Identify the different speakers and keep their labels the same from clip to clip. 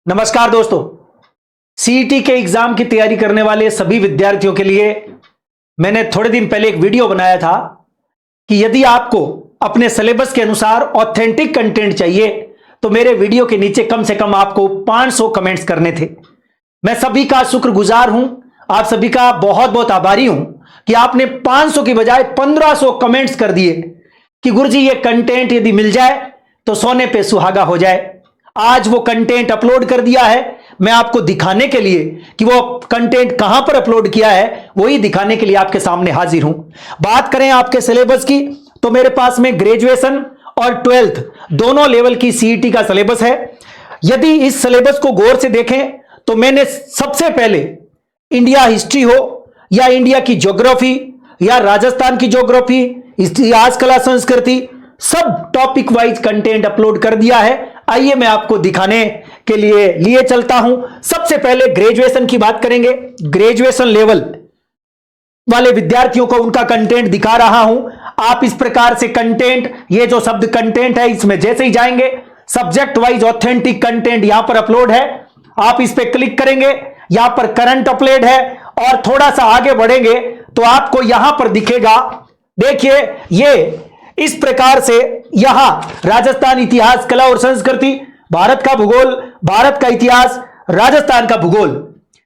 Speaker 1: नमस्कार दोस्तों, सीईटी के एग्जाम की तैयारी करने वाले सभी विद्यार्थियों के लिए मैंने थोड़े दिन पहले एक वीडियो बनाया था कि यदि आपको अपने सिलेबस के अनुसार ऑथेंटिक कंटेंट चाहिए तो मेरे वीडियो के नीचे कम से कम आपको 500 कमेंट्स करने थे। मैं सभी का शुक्रगुजार हूं, आप सभी का बहुत बहुत आभारी हूं कि आपने 500 की बजाय 1500 कमेंट्स कर दिए कि गुरुजी ये कंटेंट यदि मिल जाए तो सोने पे सुहागा हो जाए। आज वो कंटेंट अपलोड कर दिया है। मैं आपको दिखाने के लिए कि वो कंटेंट कहां पर अपलोड किया है वही दिखाने के लिए आपके सामने हाजिर हूं। बात करें आपके सिलेबस की तो मेरे पास में ग्रेजुएशन और 12th दोनों लेवल की सीईटी का सिलेबस है। यदि इस सिलेबस को गौर से देखें तो मैंने सबसे पहले इंडिया हिस्ट्री हो या इंडिया की ज्योग्राफी या राजस्थान की ज्योग्राफी, इतिहास, कला, संस्कृति, सब टॉपिक वाइज कंटेंट अपलोड कर दिया है। आइए मैं आपको दिखाने के लिए चलता हूं। सबसे पहले ग्रेजुएशन की बात करेंगे। ग्रेजुएशन लेवल वाले विद्यार्थियों को उनका कंटेंट दिखा रहा हूं। आप इस प्रकार से कंटेंट, ये जो शब्द कंटेंट है इसमें जैसे ही जाएंगे सब्जेक्ट वाइज ऑथेंटिक कंटेंट यहां पर अपलोड है। आप इस पर क्लिक करेंगे, यहां पर करंट अपलोड है और थोड़ा सा आगे बढ़ेंगे तो आपको यहां पर दिखेगा, देखिए ये इस प्रकार से यहां राजस्थान इतिहास, कला और संस्कृति, भारत का भूगोल, भारत का इतिहास, राजस्थान का भूगोल,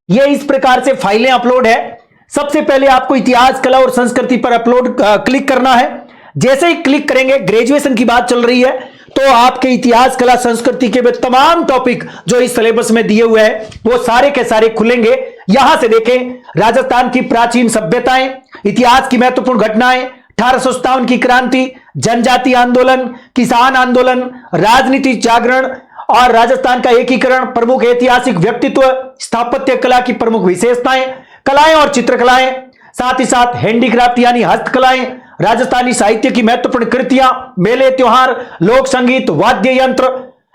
Speaker 1: ये इस प्रकार से फाइलें अपलोड है। सबसे पहले आपको इतिहास, कला और संस्कृति पर अपलोड क्लिक करना है। जैसे ही क्लिक करेंगे, ग्रेजुएशन की बात चल रही है तो आपके इतिहास, कला, संस्कृति के तमाम टॉपिक जो इस सिलेबस में दिए हुए हैं वो सारे के सारे खुलेंगे। यहां से देखें, राजस्थान की प्राचीन सभ्यताएं, इतिहास की महत्वपूर्ण घटनाएं, 1857 की क्रांति, जनजातीय आंदोलन, किसान आंदोलन, राजनीति जागरण और राजस्थान का एकीकरण, प्रमुख ऐतिहासिक व्यक्तित्व, स्थापत्य कला की प्रमुख विशेषताएं, कलाएं और चित्रकलाएं, साथ ही साथ हैंडीक्राफ्ट यानी हस्तकलाएं, राजस्थानी साहित्य की महत्वपूर्ण कृतियां, मेले, त्योहार, लोक संगीत, वाद्य यंत्र,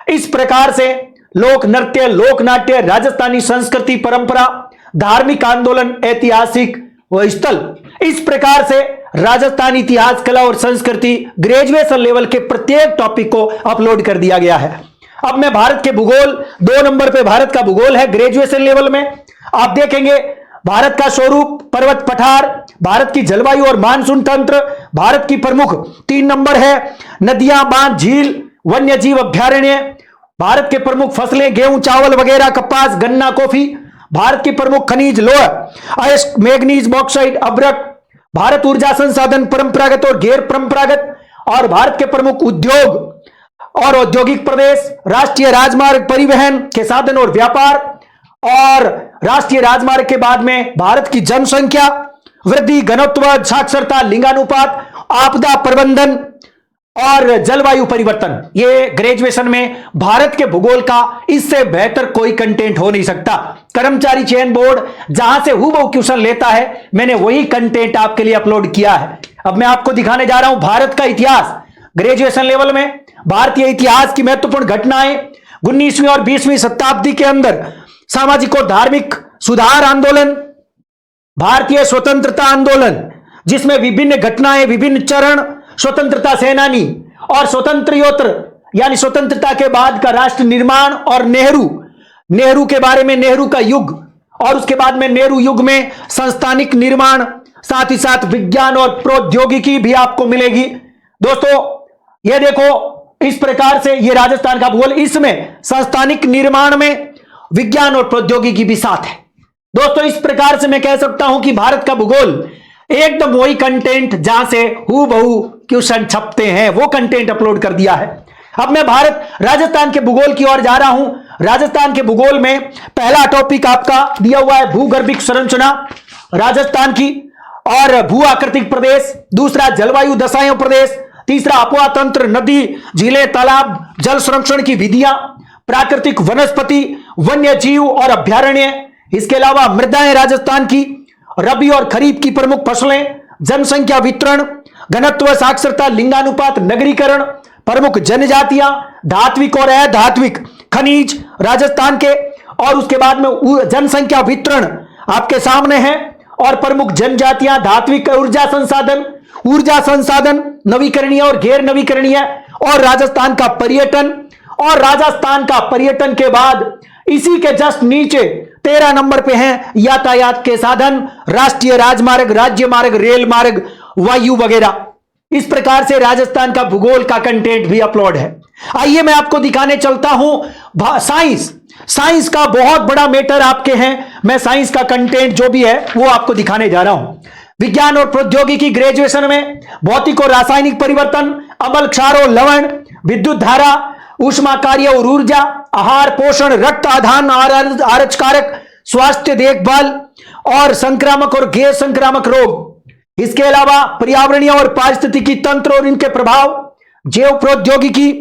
Speaker 1: इस प्रकार से लोक नृत्य, लोक नाट्य, राजस्थानी संस्कृति परंपरा, धार्मिक आंदोलन, ऐतिहासिक स्थल, इस प्रकार से राजस्थान इतिहास, कला और संस्कृति ग्रेजुएशन लेवल के प्रत्येक टॉपिक को अपलोड कर दिया गया है। अब मैं भारत के भूगोल, 2 नंबर पे भारत का भूगोल है ग्रेजुएशन लेवल में। आप देखेंगे भारत का स्वरूप, पर्वत पठार, भारत की जलवायु और मानसून तंत्र, भारत की प्रमुख 3 नंबर है नदियां, बांध, झील, वन्य जीव अभ्यारण्य, भारत के प्रमुख फसलें गेहूं, चावल वगैरह, कपास, गन्ना, कॉफी, भारत की प्रमुख खनिज लोह, अयस्क, मैग्नीज, बॉक्साइट, अभ्रक, भारत ऊर्जा संसाधन, परंपरागत और गैर परंपरागत, और भारत के प्रमुख उद्योग और औद्योगिक प्रदेश, राष्ट्रीय राजमार्ग, परिवहन के साधन और व्यापार, और राष्ट्रीय राजमार्ग के बाद में भारत की जनसंख्या वृद्धि, घनत्व, साक्षरता, लिंगानुपात, आपदा प्रबंधन और जलवायु परिवर्तन। ये ग्रेजुएशन में भारत के भूगोल का इससे बेहतर कोई कंटेंट हो नहीं सकता। कर्मचारी चयन बोर्ड जहां से हूबहू क्वेश्चन लेता है, मैंने वही कंटेंट आपके लिए अपलोड किया है। अब मैं आपको दिखाने जा रहा हूं भारत का इतिहास। ग्रेजुएशन लेवल में भारतीय इतिहास की महत्वपूर्ण घटनाएं, 19वीं और 20वीं शताब्दी के अंदर सामाजिक और धार्मिक सुधार आंदोलन, भारतीय स्वतंत्रता आंदोलन जिसमें विभिन्न घटनाएं, विभिन्न चरण, स्वतंत्रता सेनानी और स्वतंत्रोत्तर यानी स्वतंत्रता के बाद का राष्ट्र निर्माण, और नेहरू के बारे में, नेहरू का युग, और उसके बाद में नेहरू युग में संस्थानिक निर्माण, साथ ही साथ विज्ञान और प्रौद्योगिकी भी आपको मिलेगी। दोस्तों ये देखो, इस प्रकार से ये राजस्थान का भूगोल, इसमें संस्थानिक निर्माण में विज्ञान और प्रौद्योगिकी भी साथ है। दोस्तों इस प्रकार से मैं कह सकता हूं कि भारत का भूगोल एकदम वही कंटेंट जहां से हूबहू क्वेश्चन छपते हैं वो कंटेंट अपलोड कर दिया है। अब मैं राजस्थान के भूगोल की ओर जा रहा हूं। राजस्थान के भूगोल में पहला टॉपिक आपका दिया हुआ है भूगर्भिक संरचना राजस्थान की और भू आकृतिक प्रदेश, दूसरा जलवायु दशाएं प्रदेश, तीसरा अपवा तंत्र, नदी, झीलें, तालाब, जल संरक्षण की विधियां, प्राकृतिक वनस्पति, वन्य जीव और अभ्यारण्य, इसके अलावा मृदाएं राजस्थान की, रबी और खरीफ की प्रमुख फसलें, जनसंख्या वितरण, घनत्व, साक्षरता, लिंगानुपात, नगरीकरण, प्रमुख जनजातियां, धात्विक और अधात्विक खनिज राजस्थान के, और उसके बाद में जनसंख्या वितरण आपके सामने है, और प्रमुख जनजातियां, धात्विक, ऊर्जा संसाधन नवीकरणीय और गैर नवीकरणीय, और राजस्थान का पर्यटन, और राजस्थान का पर्यटन के बाद इसी के जस्ट नीचे 13 नंबर पे हैं यातायात के साधन, राष्ट्रीय राजमार्ग, राज्य मार्ग, रेल मार्ग, वायु वगैरह। इस प्रकार से राजस्थान का भूगोल का कंटेंट भी अपलोड है। आइए मैं आपको दिखाने चलता हूं साइंस का बहुत बड़ा मैटर आपके हैं। मैं साइंस का कंटेंट जो भी है वो आपको दिखाने जा रहा हूं। विज्ञान और प्रौद्योगिकी ग्रेजुएशन में भौतिक और रासायनिक परिवर्तन, अम्ल, क्षार और लवण, विद्युत धारा, ऊष्मा कार्य और ऊर्जा, आहार पोषण, रक्त आधान, आरक्षकारक, स्वास्थ्य देखभाल और संक्रामक और गैर संक्रामक रोग। इसके अलावा पर्यावरणीय और पारिस्थितिकी तंत्र और इनके प्रभाव, जैव प्रौद्योगिकी,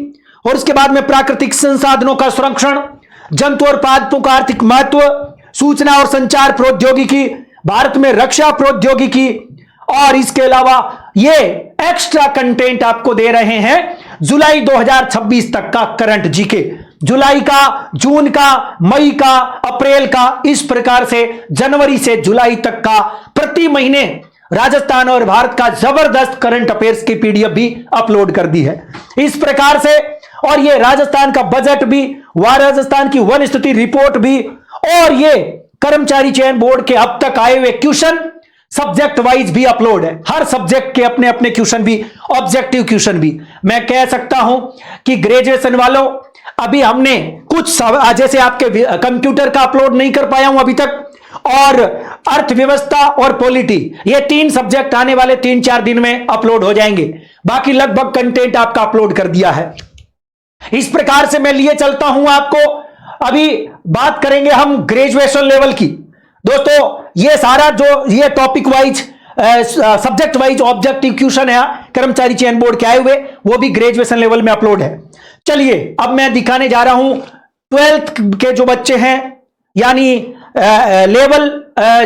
Speaker 1: और इसके बाद में प्राकृतिक संसाधनों का संरक्षण, जंतु और पादपों का आर्थिक महत्व, सूचना और संचार प्रौद्योगिकी, भारत में रक्षा प्रौद्योगिकी, और इसके अलावा ये एक्स्ट्रा कंटेंट आपको दे रहे हैं जुलाई 2026 तक का करंट जीके, जुलाई का, जून का, मई का, अप्रैल का, इस प्रकार से जनवरी से जुलाई तक का प्रति महीने राजस्थान और भारत का जबरदस्त करंट अफेयर्स की पीडीएफ भी अपलोड कर दी है इस प्रकार से। और ये राजस्थान का बजट भी, राजस्थान की वन स्थिति रिपोर्ट भी, और ये कर्मचारी चयन बोर्ड के अब तक आए हुए क्वेश्चन सब्जेक्ट वाइज भी अपलोड है। हर सब्जेक्ट के अपने अपने क्वेश्चन भी, ऑब्जेक्टिव क्वेश्चन भी। मैं कह सकता हूं कि ग्रेजुएशन वालों, अभी हमने कुछ जैसे आपके कंप्यूटर का अपलोड नहीं कर पाया हूं अभी तक, और अर्थव्यवस्था और पॉलिटी, ये 3 सब्जेक्ट आने वाले 3-4 दिन में अपलोड हो जाएंगे। बाकी लगभग कंटेंट आपका अपलोड कर दिया है। इस प्रकार से मैं लिए चलता हूं आपको। अभी बात करेंगे हम ग्रेजुएशन लेवल की। दोस्तों ये सारा जो ये topic wise, subject wise objective question है कर्मचारी चयन बोर्ड के आए हुए, वो भी ग्रेजुएशन लेवल में अपलोड है। चलिए अब मैं दिखाने जा रहा हूं 12th के जो बच्चे हैं, यानी लेवल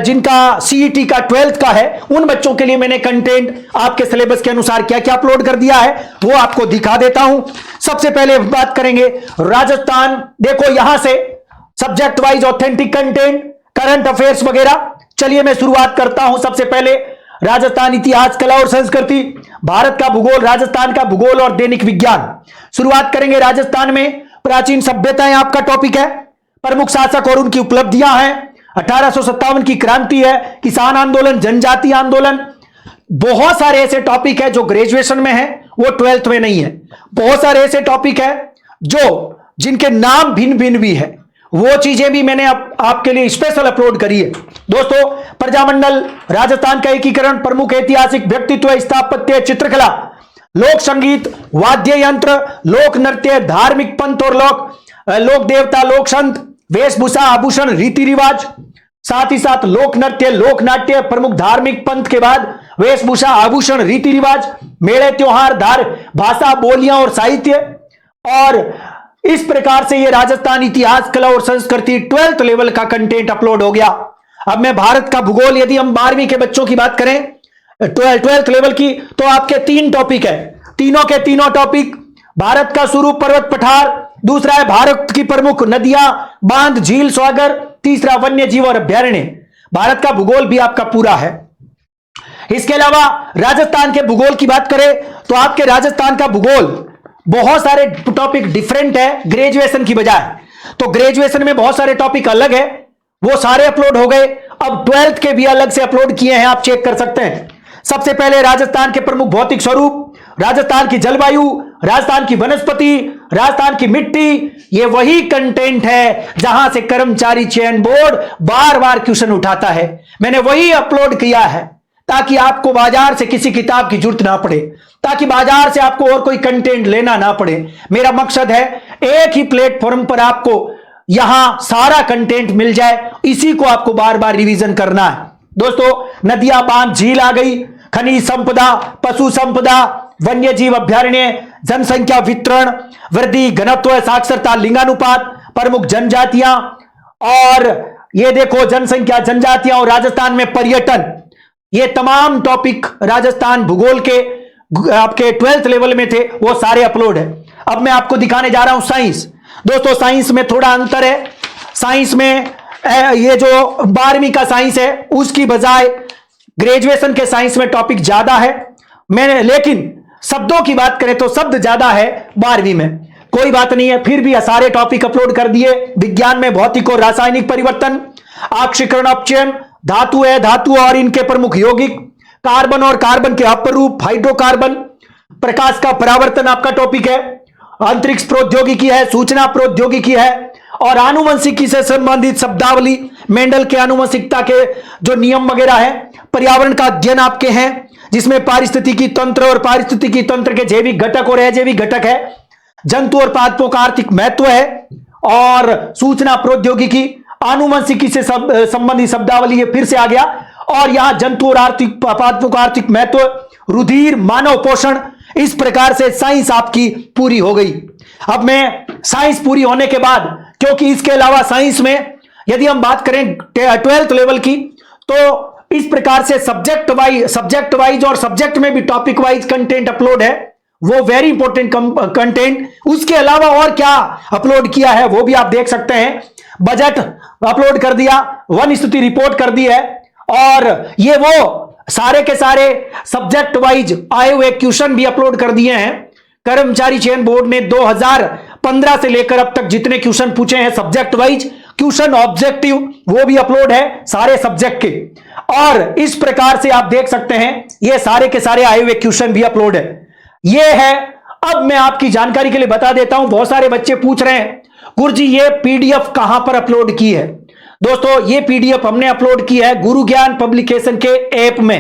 Speaker 1: जिनका सीईटी का 12th का है, उन बच्चों के लिए मैंने कंटेंट आपके सिलेबस के अनुसार क्या क्या अपलोड कर दिया है वो आपको दिखा देता हूं। सबसे पहले बात करेंगे राजस्थान। देखो यहां से subject wise authentic content, current affairs वगैरह। चलिए मैं शुरुआत करता हूं। सबसे पहले राजस्थान इतिहास, कला और संस्कृति, भारत का भूगोल, राजस्थान का भूगोल और दैनिक विज्ञान। शुरुआत करेंगे राजस्थान में। प्राचीन सभ्यताएं आपका टॉपिक है, प्रमुख शासक और उनकी उपलब्धियां हैं, 1857 की क्रांति है, किसान आंदोलन, जनजातीय आंदोलन। बहुत सारे ऐसे टॉपिक है जो ग्रेजुएशन में है, वो 12th में नहीं है। बहुत सारे ऐसे टॉपिक है जो जिनके नाम भिन्न भिन्न भी है, वो चीजें भी मैंने आपके लिए स्पेशल अपलोड करी है। दोस्तों प्रजामंडल, राजस्थान का एकीकरण, प्रमुख ऐतिहासिक व्यक्तित्व, स्थापत्य, चित्रकला, लोक संगीत, वाद्य यंत्र, लोक नृत्य, धार्मिक पंथ और लोक देवता, लोक संत, वेशभूषा, आभूषण, रीति रिवाज, साथ ही साथ लोक नृत्य, लोक नाट्य, प्रमुख धार्मिक पंथ के बाद वेशभूषा, आभूषण, रीति रिवाज, मेले, त्योहार, भाषा, बोलियां और साहित्य। और इस प्रकार से ये राजस्थान इतिहास, कला और संस्कृति 12th लेवल का कंटेंट अपलोड हो गया। अब मैं भारत का भूगोल, यदि हम 12वीं के बच्चों की बात करें 12th लेवल की, तो आपके 3 टॉपिक है। तीनों के तीनों टॉपिक, भारत का स्वरूप, पर्वत पठार, दूसरा है भारत की प्रमुख नदियां, बांध, झील, सागर, तीसरा वन्य जीव और अभ्यारण्य। भारत का भूगोल भी आपका पूरा है। इसके अलावा राजस्थान के भूगोल की बात करें तो आपके राजस्थान का भूगोल बहुत सारे टॉपिक डिफरेंट है ग्रेजुएशन की बजाय। तो ग्रेजुएशन में बहुत सारे टॉपिक अलग है, वो सारे अपलोड हो गए। अब 12th के भी अलग से अपलोड किए हैं, आप चेक कर सकते हैं। सबसे पहले राजस्थान के प्रमुख भौतिक स्वरूप, राजस्थान की जलवायु, राजस्थान की वनस्पति, राजस्थान की मिट्टी। ये वही कंटेंट है जहां से कर्मचारी चयन बोर्ड बार बार क्वेश्चन उठाता है। मैंने वही अपलोड किया है ताकि आपको बाजार से किसी किताब की जरूरत ना पड़े, ताकि बाजार से आपको और कोई कंटेंट लेना ना पड़े। मेरा मकसद है एक ही प्लेटफॉर्म पर आपको यहां सारा कंटेंट मिल जाए, इसी को आपको बार बार रिवीजन करना है। दोस्तों नदियां, बांध, झील आ गई, खनिज संपदा, पशु संपदा, वन्य जीव अभ्यारण्य, जनसंख्या वितरण, वृद्धि, घनत्व, साक्षरता, लिंगानुपात, प्रमुख जनजातियां, और ये देखो जनसंख्या, जनजातियां और राजस्थान में पर्यटन। ये तमाम टॉपिक राजस्थान भूगोल के आपके 12th लेवल में थे, वो सारे अपलोड है। अब मैं आपको दिखाने जा रहा हूं साइंस। दोस्तों साइंस में थोड़ा अंतर है। साइंस में ये जो 12वीं का साइंस है उसकी बजाय ग्रेजुएशन के साइंस में टॉपिक ज्यादा है। मैंने लेकिन शब्दों की बात करें तो शब्द ज्यादा है 12वीं में। कोई बात नहीं है, फिर भी सारे टॉपिक अपलोड कर दिए। विज्ञान में भौतिक और रासायनिक परिवर्तन, आक्षीकरण अपचयन, धातु है, धातु और इनके प्रमुख यौगिक, कार्बन और कार्बन के अपरूप, हाइड्रोकार्बन, प्रकाश का परावर्तन आपका टॉपिक है, अंतरिक्ष प्रौद्योगिकी है, सूचना प्रौद्योगिकी है, और आनुवंशिकी से संबंधित शब्दावली, मेंडल के आनुवंशिकता के जो नियम वगैरह है, पर्यावरण का अध्ययन आपके हैं, जिसमें पारिस्थितिकी तंत्र और पारिस्थितिकी तंत्र के जैविक घटक और अजैविक घटक है, जंतु और पादपों का आर्थिक महत्व है, और सूचना प्रौद्योगिकी, आनुवंशिकी से संबंधित शब्दावली ये फिर से आ गया, और यहां जंतु और आर्थिक पादपों का आर्थिक महत्व, रुधिर, मानव पोषण, इस प्रकार से साइंस आपकी पूरी हो गई। अब मैं साइंस पूरी होने के बाद, क्योंकि इसके अलावा साइंस में यदि हम बात करें 12th लेवल की, तो इस प्रकार से सब्जेक्ट वाइज और सब्जेक्ट में भी टॉपिक वाइज कंटेंट अपलोड है, वो वेरी इंपॉर्टेंट कंटेंट। उसके अलावा और क्या अपलोड किया है वो भी आप देख सकते हैं। बजट अपलोड कर दिया, वन स्थिति रिपोर्ट कर दी है, और ये वो सारे के सारे सब्जेक्ट वाइज आए हुए क्वेश्चन भी अपलोड कर दिए हैं। कर्मचारी चयन बोर्ड ने 2015 से लेकर अब तक जितने क्वेश्चन पूछे हैं सब्जेक्ट वाइज, क्वेश्चन ऑब्जेक्टिव, वो भी अपलोड है सारे सब्जेक्ट के। और इस प्रकार से आप देख सकते हैं ये सारे के सारे आए हुए क्वेश्चन भी अपलोड है। ये है। अब मैं आपकी जानकारी के लिए बता देता हूं, बहुत सारे बच्चे पूछ रहे हैं गुरुजी ये पीडीएफ कहां पर अपलोड की है। दोस्तों ये पीडीएफ हमने अपलोड की है गुरु ज्ञान पब्लिकेशन के ऐप में।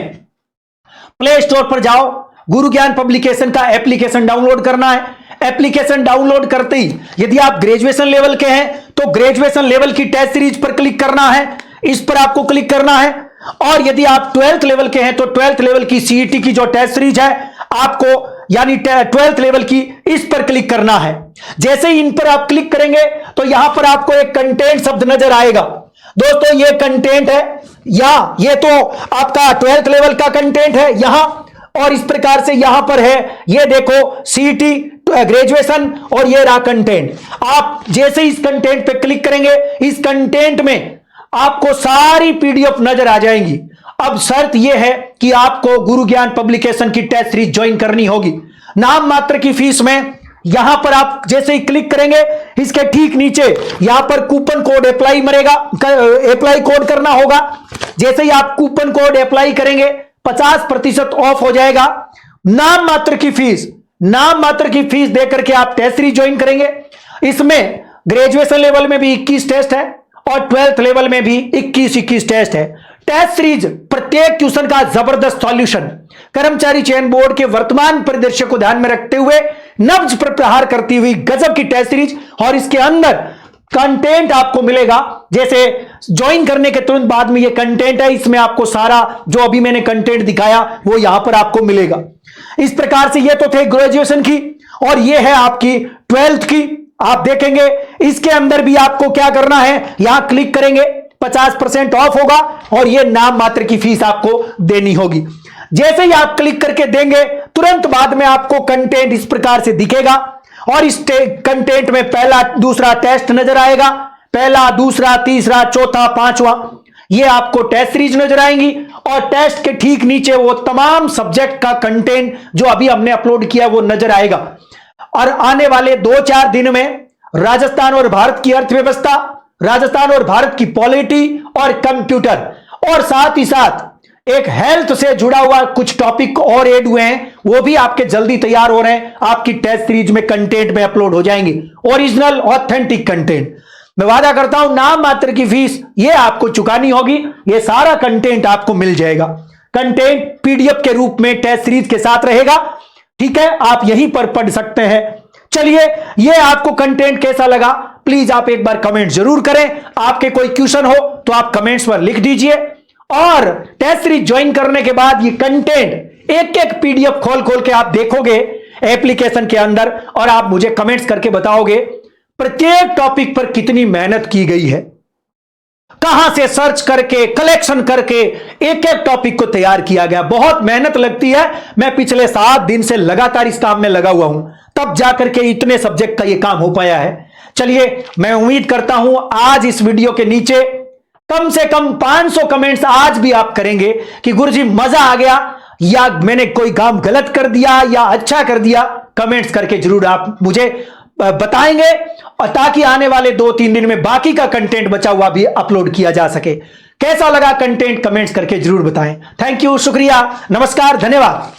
Speaker 1: प्ले स्टोर पर जाओ, गुरु ज्ञान पब्लिकेशन का एप्लीकेशन डाउनलोड करना है। एप्लीकेशन डाउनलोड करते ही यदि आप ग्रेजुएशन लेवल के हैं तो ग्रेजुएशन लेवल की टेस्ट सीरीज पर क्लिक करना है, इस पर आपको क्लिक करना है। और यदि आप 12th लेवल के हैं तो 12th लेवल की सीईटी की जो टेस्ट सीरीज है आपको, यानी 12th लेवल की, इस पर क्लिक करना है। जैसे ही इन पर आप क्लिक करेंगे तो यहां पर आपको एक कंटेंट शब्द नजर आएगा। दोस्तों ये कंटेंट है, या ये तो आपका 12th लेवल का कंटेंट है यहां, और इस प्रकार से यहां पर है, ये देखो सीईटी ग्रेजुएशन, और ये रहा कंटेंट। आप जैसे इस कंटेंट पे क्लिक करेंगे, इस कंटेंट में आपको सारी पीडीएफ नजर आ जाएंगी। अब शर्त यह है कि आपको गुरु ज्ञान पब्लिकेशन की टेस्ट सीरीज ज्वाइन करनी होगी। नाम मात्र की फीस में यहां पर आप जैसे ही क्लिक करेंगे, इसके ठीक नीचे यहां पर कूपन कोड अप्लाई मरेगा, अप्लाई कोड करना होगा। जैसे ही आप कूपन कोड अप्लाई करेंगे 50% ऑफ हो जाएगा। नाम मात्र की फीस देकर के आप टेस्ट सीरीज ज्वाइन करेंगे। इसमें ग्रेजुएशन लेवल में भी 21 टेस्ट है और 12th लेवल में भी 21 टेस्ट है। टेस्ट सीरीज प्रत्येक क्वेश्चन का जबरदस्त सॉल्यूशन, कर्मचारी चयन बोर्ड के वर्तमान परिदृश्य को ध्यान में रखते हुए नब्ज पर प्रहार करती हुई गजब की टेस्ट सीरीज, और इसके अंदर कंटेंट आपको मिलेगा। जैसे ज्वाइन करने के तुरंत बाद में ये कंटेंट है, इसमें आपको सारा जो अभी मैंने कंटेंट दिखाया वो यहां पर आपको मिलेगा। इस प्रकार से ये तो थे ग्रेजुएशन की, और ये है आपकी 12th की। आप देखेंगे इसके अंदर भी आपको क्या करना है, यहां क्लिक करेंगे 50% ऑफ होगा, और ये नाम मात्र की फीस आपको देनी होगी। जैसे ही आप क्लिक करके देंगे तुरंत बाद में आपको कंटेंट इस प्रकार से दिखेगा, और इस कंटेंट में पहला दूसरा टेस्ट नजर आएगा, पहला दूसरा तीसरा चौथा पांचवा, ये आपको टेस्ट सीरीज नजर आएंगी। और टेस्ट के ठीक नीचे वो तमाम सब्जेक्ट का कंटेंट जो अभी हमने अपलोड किया वो नजर आएगा। और आने वाले 2-4 दिन में राजस्थान और भारत की अर्थव्यवस्था, राजस्थान और भारत की पॉलिटी और कंप्यूटर, और साथ ही साथ एक हेल्थ से जुड़ा हुआ कुछ टॉपिक और ऐड हुए हैं, वो भी आपके जल्दी तैयार हो रहे हैं, आपकी टेस्ट सीरीज में कंटेंट में अपलोड हो जाएंगे। Original authentic content. मैं वादा करता हूं नाम मात्र की फीस ये आपको चुकानी होगी, ये सारा कंटेंट आपको मिल जाएगा। कंटेंट पीडीएफ के रूप में टेस्ट सीरीज के साथ रहेगा, ठीक है, आप यहीं पर पढ़ सकते हैं। चलिए, ये आपको कंटेंट कैसा लगा प्लीज आप एक बार कमेंट जरूर करें। आपके कोई क्वेश्चन हो तो आप कमेंट्स पर लिख दीजिए, और टेस्ट सीरीज ज्वाइन करने के बाद ये कंटेंट एक एक पीडीएफ खोल खोल के आप देखोगे एप्लीकेशन के अंदर, और आप मुझे कमेंट्स करके बताओगे प्रत्येक टॉपिक पर कितनी मेहनत की गई है, कहां से सर्च करके कलेक्शन करके एक एक टॉपिक को तैयार किया गया। बहुत मेहनत लगती है। मैं पिछले 7 दिन से लगातार इस काम में लगा हुआ हूं, तब जाकर के इतने सब्जेक्ट का यह काम हो पाया है। चलिए, मैं उम्मीद करता हूं आज इस वीडियो के नीचे कम से कम 500 कमेंट्स आज भी आप करेंगे कि गुरुजी मजा आ गया, या मैंने कोई काम गलत कर दिया या अच्छा कर दिया। कमेंट्स करके जरूर आप मुझे बताएंगे, और ताकि आने वाले 2-3 दिन में बाकी का कंटेंट बचा हुआ भी अपलोड किया जा सके। कैसा लगा कंटेंट कमेंट्स करके जरूर बताएं। थैंक यू, शुक्रिया, नमस्कार, धन्यवाद।